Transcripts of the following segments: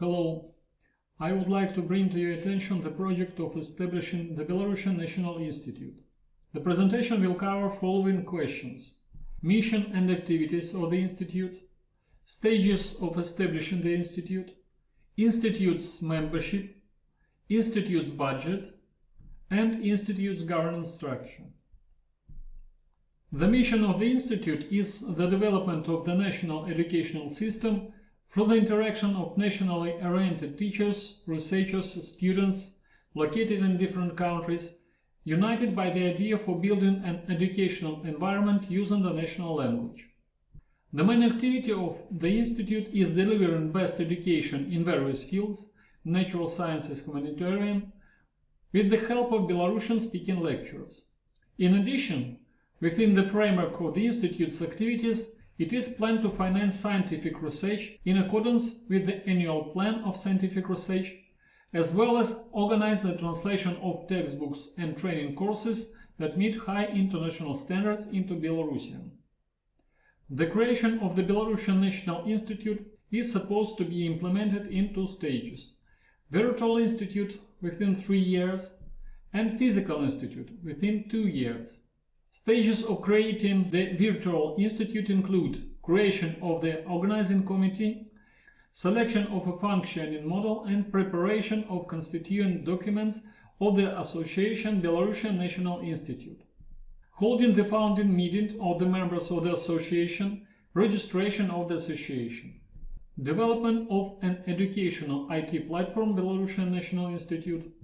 Hello. I would like to bring to your attention the project of establishing the Belarusian National Institute. The presentation will cover following questions: mission and activities of the Institute, stages of establishing the Institute, Institute's membership, Institute's budget, and Institute's governance structure. The mission of the Institute is the development of the national educational system through the interaction of nationally oriented teachers, researchers, students located in different countries, united by the idea for building an educational environment using the national language. The main activity of the Institute is delivering best education in various fields, natural sciences, humanitarian, with the help of Belarusian-speaking lecturers. In addition, within the framework of the Institute's activities, it is planned to finance scientific research in accordance with the annual plan of scientific research, as well as organize the translation of textbooks and training courses that meet high international standards into Belarusian. The creation of the Belarusian National Institute is supposed to be implemented in 2 stages: virtual institute within 3 years and physical institute within 2 years. Stages of creating the virtual institute include creation of the organizing committee, selection of a functioning model, and preparation of constituent documents of the Association Belarusian National Institute. Holding the founding meeting of the members of the association, registration of the association. Development of an educational IT platform Belarusian National Institute,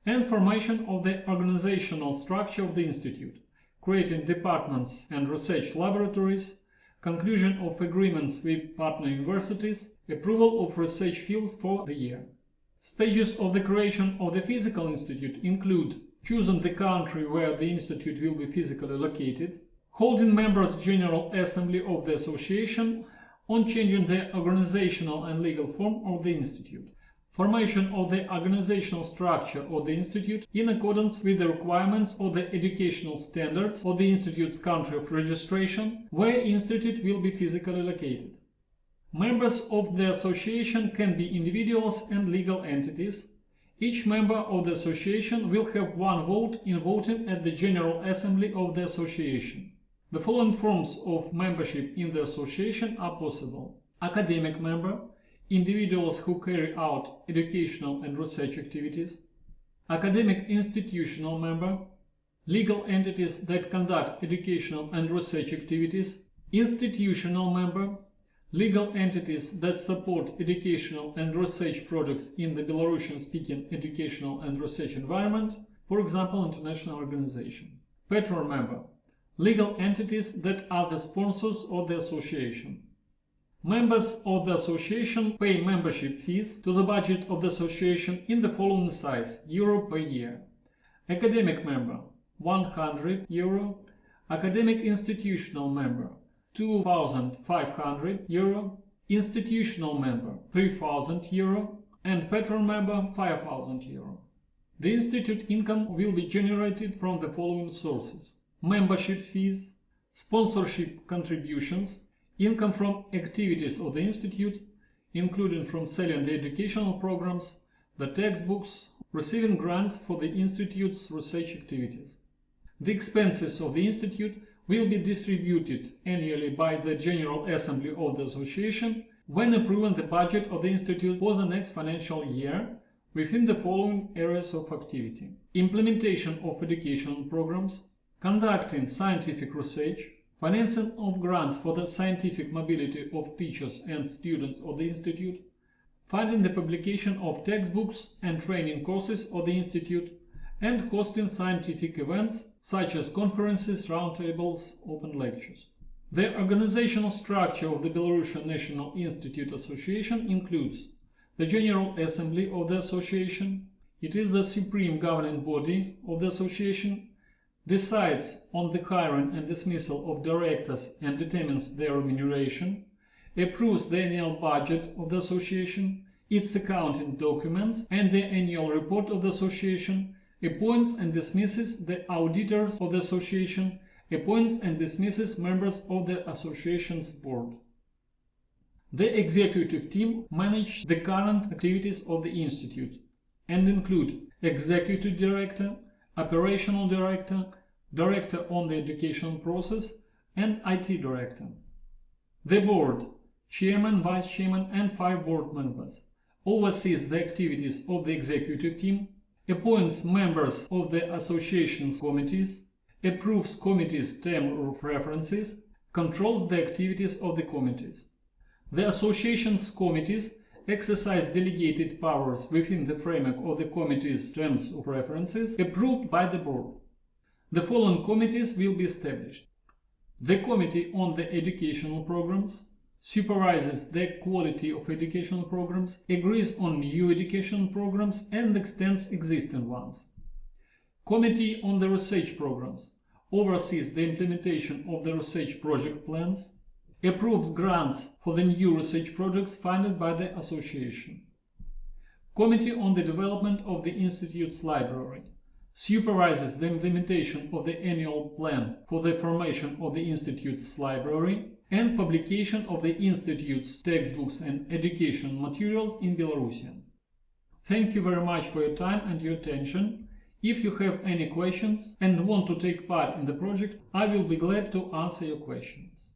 and formation of the organizational structure of the institute, creating departments and research laboratories, conclusion of agreements with partner universities, approval of research fields for the year. Stages of the creation of the physical institute include choosing the country where the institute will be physically located, holding members' general assembly of the association on changing the organizational and legal form of the institute, formation of the organizational structure of the Institute in accordance with the requirements of the educational standards of the Institute's country of registration, where Institute will be physically located. Members of the association can be individuals and legal entities. Each member of the association will have 1 vote in voting at the General Assembly of the association. The following forms of membership in the association are possible: academic member, individuals who carry out educational and research activities; academic institutional member; legal entities that conduct educational and research activities; institutional member; legal entities that support educational and research projects in the Belarusian-speaking educational and research environment, for example, international organization; patron member; legal entities that are the sponsors of the association. Members of the association pay membership fees to the budget of the association in the following size: euro per year. Academic member, €100. Academic institutional member, €2,500. Institutional member, €3,000. And patron member, €5,000. The institute income will be generated from the following sources: membership fees, sponsorship contributions, income from activities of the Institute, including from selling the educational programs, the textbooks, receiving grants for the Institute's research activities. The expenses of the Institute will be distributed annually by the General Assembly of the Association when approving the budget of the Institute for the next financial year within the following areas of activity: implementation of educational programs, conducting scientific research, financing of grants for the scientific mobility of teachers and students of the Institute, funding the publication of textbooks and training courses of the Institute, and hosting scientific events such as conferences, roundtables, open lectures. The organizational structure of the Belarusian National Institute Association includes the General Assembly of the Association. It is the supreme governing body of the association, decides on the hiring and dismissal of directors and determines their remuneration, approves the annual budget of the association, its accounting documents and the annual report of the association, appoints and dismisses the auditors of the association, appoints and dismisses members of the association's board. The executive team manages the current activities of the Institute and include executive director, operational director, director on the educational process, and IT director. The board, chairman, vice chairman, and 5 board members, oversees the activities of the executive team, appoints members of the association's committees, approves committees' term of references, controls the activities of the committees. The association's committees exercise delegated powers within the framework of the committee's terms of references approved by the board. The following committees will be established. The Committee on the Educational Programs supervises the quality of educational programs, agrees on new educational programs, and extends existing ones. Committee on the Research Programs oversees the implementation of the research project plans, approves grants for the new research projects funded by the association. Committee on the Development of the Institute's Library supervises the implementation of the annual plan for the formation of the Institute's library and publication of the Institute's textbooks and educational materials in Belarusian. Thank you very much for your time and your attention. If you have any questions and want to take part in the project, I will be glad to answer your questions.